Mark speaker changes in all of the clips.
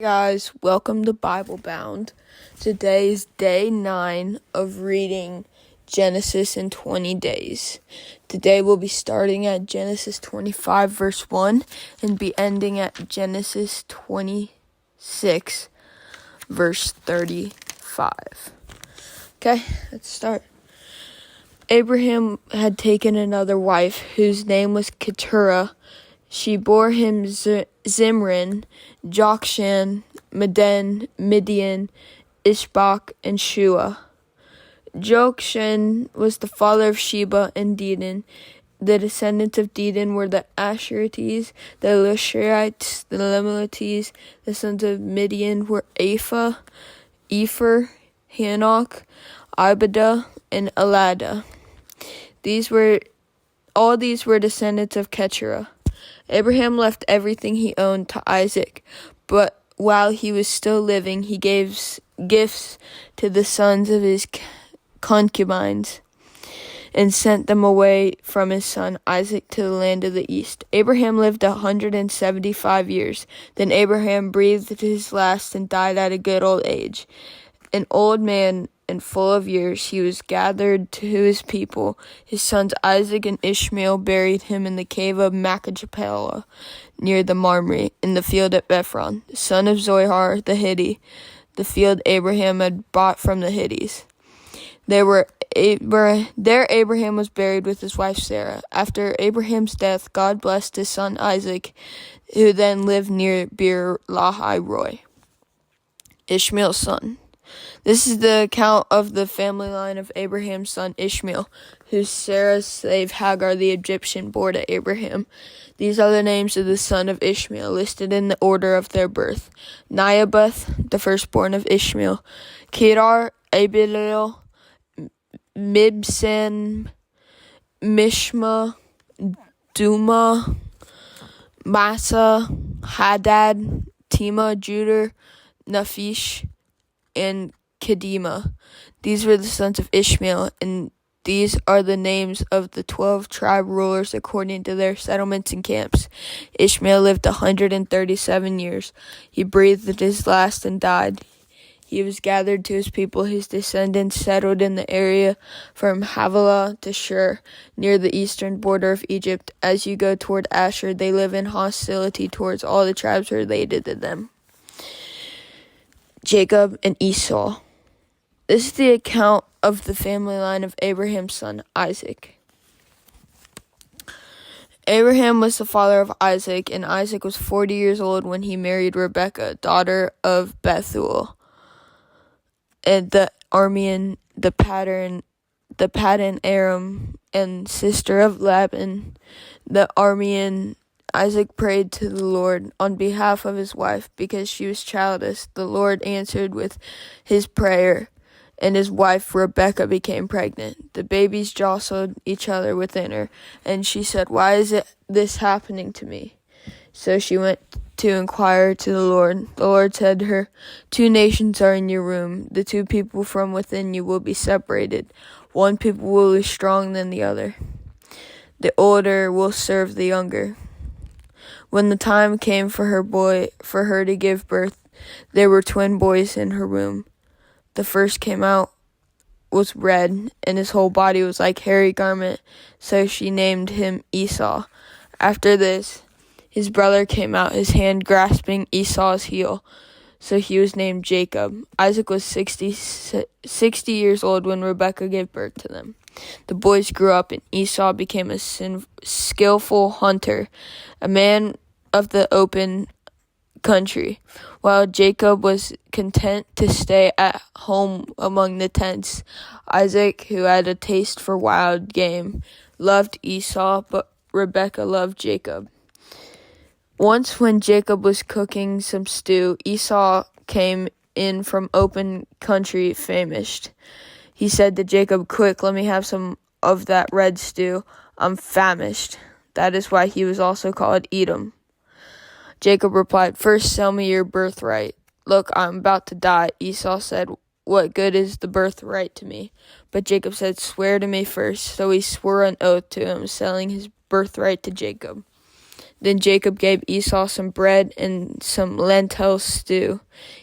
Speaker 1: Guys, welcome to Bible Bound. Today is day 9 of reading Genesis in 20 days. Today we'll be starting at Genesis 25 verse 1 and be ending at Genesis 26 verse 35. Okay, let's start. Abraham had taken another wife whose name was Keturah. She bore him Zimran, Jokshan, Medan, Midian, Ishbak, and Shua. Jokshan was the father of Sheba and Dedan. The descendants of Dedan were the Asherites, the Lishrites, the Lemelites. The sons of Midian were Ephah, Epher, Hanok, Ibadah, and Eladah. All these were descendants of Keturah. Abraham left everything he owned to Isaac, but while he was still living, he gave gifts to the sons of his concubines and sent them away from his son Isaac to the land of the east. Abraham lived 175 years. Then Abraham breathed his last and died at a good old age. An old man and full of years, he was gathered to his people. His sons Isaac and Ishmael buried him in the cave of Machpelah near the Mamre, in the field at Ephron, son of Zohar the Hittite, the field Abraham had bought from the Hittites. There Abraham was buried with his wife Sarah. After Abraham's death, God blessed his son Isaac, who then lived near Beer Lahai Roi, Ishmael's son. This is the account of the family line of Abraham's son Ishmael, who Sarah's slave Hagar the Egyptian bore to Abraham. These are the names of the son of Ishmael, listed in the order of their birth. Nebaioth, the firstborn of Ishmael. Kedar, Abiel, Mibsam, Mishma, Duma, Massa, Hadad, Tema, Judah, Naphish, and Kedema. These were the sons of Ishmael, and these are the names of the 12 tribe rulers according to their settlements and camps. Ishmael lived 137 years. He breathed his last and died. He was gathered to his people. His descendants settled in the area from Havilah to Shur, near the eastern border of Egypt. As you go toward Asher, they live in hostility towards all the tribes related to them. Jacob and Esau. This is the account of the family line of Abraham's son Isaac. Abraham was the father of Isaac, and Isaac was 40 years old when he married Rebekah, daughter of Bethuel, and the Aramean, the Paddan Aram, and sister of Laban, the Aramean. Isaac prayed to the Lord on behalf of his wife because she was childless. The Lord answered with his prayer, and his wife Rebekah became pregnant. The babies jostled each other within her, and she said, "Why is this happening to me?" So she went to inquire to the Lord. The Lord said to her, "Two nations are in your womb. The two people from within you will be separated. One people will be stronger than the other. The older will serve the younger." When the time came for her to give birth, there were twin boys in her womb. The first came out was red, and his whole body was like a hairy garment, so she named him Esau. After this, his brother came out, his hand grasping Esau's heel, so he was named Jacob. Isaac was 60 years old when Rebekah gave birth to them. The boys grew up, and Esau became a skillful hunter, a man of the open country, while Jacob was content to stay at home among the tents. Isaac, who had a taste for wild game, loved Esau, but Rebekah loved Jacob. Once when Jacob was cooking some stew, Esau came in from open country famished. He said to Jacob, "Quick, let me have some of that red stew. I'm famished." That is why he was also called Edom. Jacob replied, "First sell me your birthright." "Look, I'm about to die." Esau said, "What good is the birthright to me?" But Jacob said, "Swear to me first." So he swore an oath to him, selling his birthright to Jacob. Then Jacob gave Esau some bread and some lentil stew.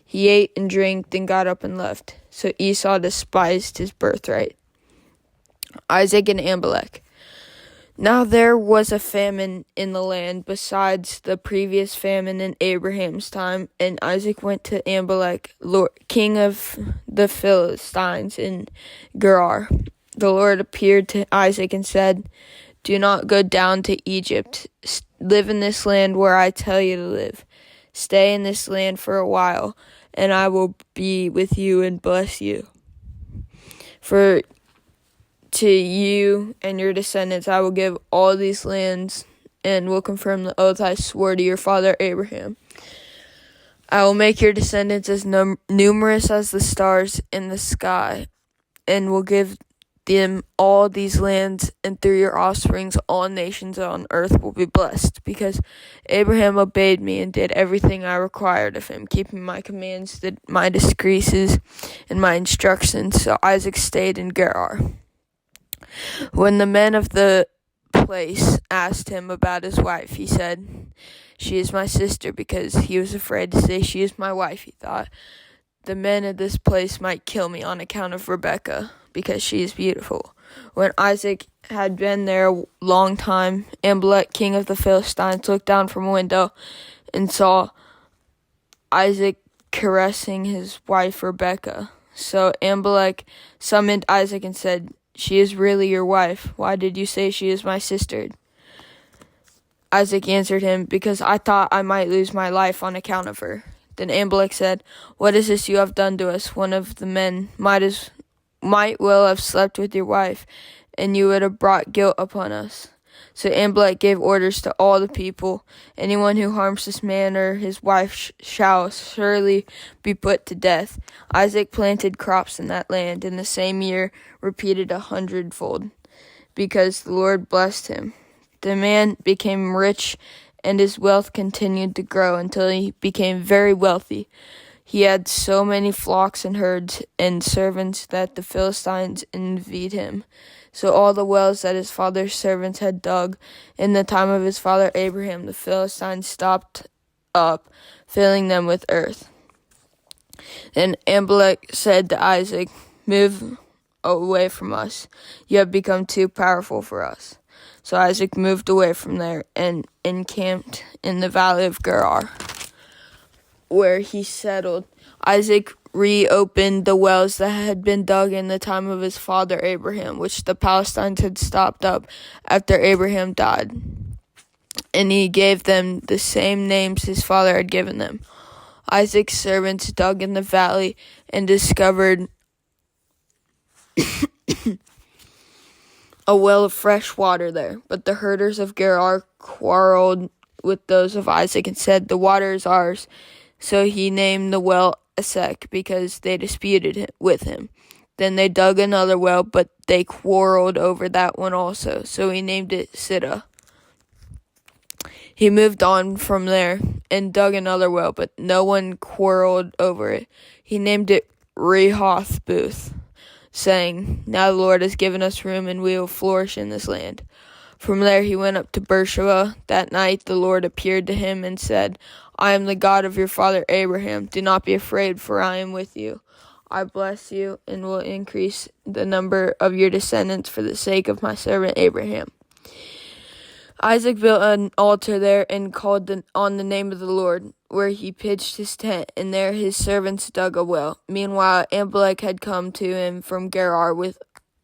Speaker 1: He ate and drank, then got up and left. So Esau despised his birthright. Isaac and Abimelech. Now there was a famine in the land besides the previous famine in Abraham's time, and Isaac went to Abimelech, king of the Philistines, in Gerar. The Lord appeared to Isaac and said, "Do not go down to Egypt. Live in this land where I tell you to live. Stay in this land for a while, and I will be with you and bless you. For to you and your descendants I will give all these lands, and will confirm the oath I swore to your father Abraham. I will make your descendants as numerous as the stars in the sky, and will give them all these lands, and through your offsprings all nations on earth will be blessed, because Abraham obeyed me and did everything I required of him, keeping my commands, my decrees, and my instructions." So Isaac stayed in Gerar. When the men of the place asked him about his wife, he said, "She is my sister," because he was afraid to say, "She is my wife." He thought, "The men of this place might kill me on account of Rebekah, because she is beautiful." When Isaac had been there a long time, Abimelech, king of the Philistines, looked down from a window and saw Isaac caressing his wife Rebekah. So Abimelech summoned Isaac and said, "She is really your wife. Why did you say she is my sister?" Isaac answered him, "Because I thought I might lose my life on account of her." Then Abimelech said, "What is this you have done to us? One of the men might well have slept with your wife, and you would have brought guilt upon us." So Abimelech gave orders to all the people, "Anyone who harms this man or his wife shall surely be put to death." Isaac planted crops in that land, and the same year repeated 100-fold, because the Lord blessed him. The man became rich, and his wealth continued to grow until he became very wealthy. He had so many flocks and herds and servants that the Philistines envied him. So all the wells that his father's servants had dug in the time of his father Abraham, the Philistines stopped up, filling them with earth. Then Abimelech said to Isaac, "Move away from us. You have become too powerful for us." So Isaac moved away from there and encamped in the valley of Gerar, where he settled. Isaac reopened the wells that had been dug in the time of his father Abraham, which the Philistines had stopped up after Abraham died. And he gave them the same names his father had given them. Isaac's servants dug in the valley and discovered a well of fresh water there. But the herders of Gerar quarreled with those of Isaac and said, "The water is ours." So he named the well Esek, because they disputed with him. Then they dug another well, but they quarreled over that one also. So he named it Siddah. He moved on from there and dug another well, but no one quarreled over it. He named it Rehoth Booth, saying, "Now the Lord has given us room, and we will flourish in this land." From there he went up to Beersheba. That night the Lord appeared to him and said, "I am the God of your father Abraham. Do not be afraid, for I am with you. I bless you and will increase the number of your descendants for the sake of my servant Abraham." Isaac built an altar there and called on the name of the Lord, where he pitched his tent, and there his servants dug a well. Meanwhile, Abimelech had come to him from Gerar with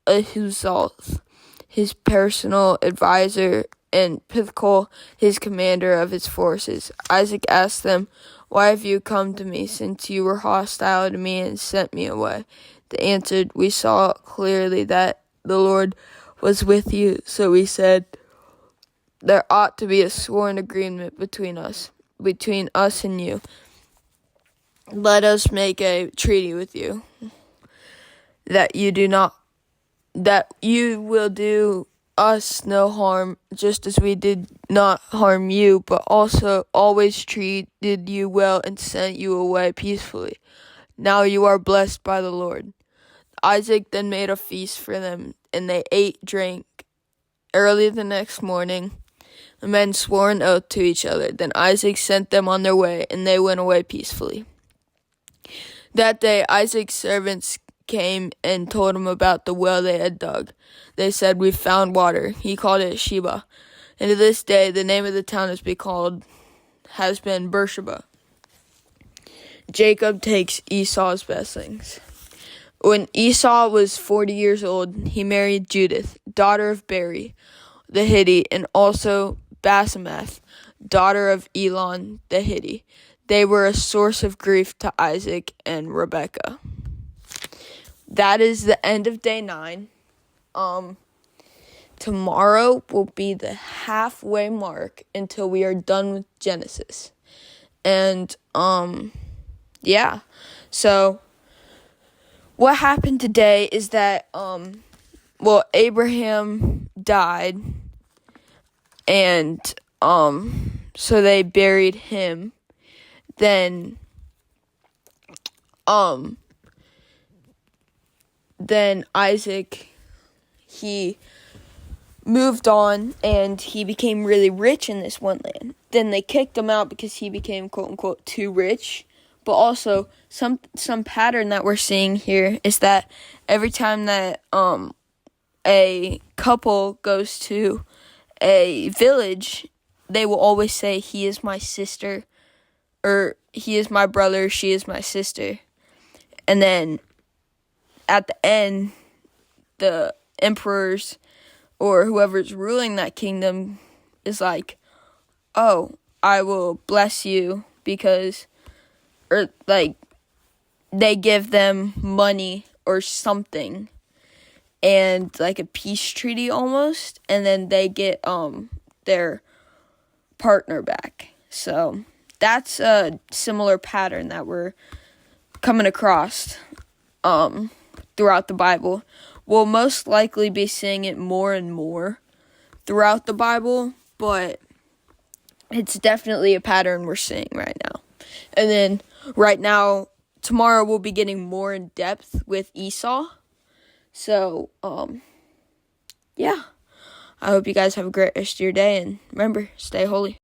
Speaker 1: Ahuzzath, his personal advisor, and Pithcol, his commander of his forces. Isaac asked them, "Why have you come to me, since you were hostile to me and sent me away?" They answered, "We saw clearly that the Lord was with you, so we said, there ought to be a sworn agreement between us and you. Let us make a treaty with you, that you will do us no harm, just as we did not harm you, but also always treated you well and sent you away peacefully. Now you are blessed by the Lord." Isaac then made a feast for them, and they ate, drank. Early the next morning, The men swore an oath to each other. Then Isaac sent them on their way, and they went away peacefully. That day Isaac's servants came and told him about the well they had dug. They said, "We found water." He called it Sheba. And to this day, the name of the town has been Beersheba. Jacob takes Esau's blessings. When Esau was 40 years old, he married Judith, daughter of Beri the Hittite, and also Basemath, daughter of Elon the Hittite. They were a source of grief to Isaac and Rebekah. That is the end of day 9. Tomorrow will be the halfway mark until we are done with Genesis. And, yeah. So, what happened today is that, Abraham died, and, so they buried him. Then Isaac, he moved on, and he became really rich in this one land. Then they kicked him out because he became, quote unquote, too rich. But also, some pattern that we're seeing here is that every time that a couple goes to a village, they will always say, "He is my sister," or "He is my brother, she is my sister." And then at the end, the emperors or whoever's ruling that kingdom is like, "Oh, I will bless you," because, or like, they give them money or something, and like a peace treaty almost, and then they get their partner back. So that's a similar pattern that we're coming across throughout the Bible. We'll most likely be seeing it more and more throughout the Bible, but it's definitely a pattern we're seeing right now. And then right now, tomorrow we'll be getting more in depth with Esau. So, yeah. I hope you guys have a great rest of your day, and remember, stay holy.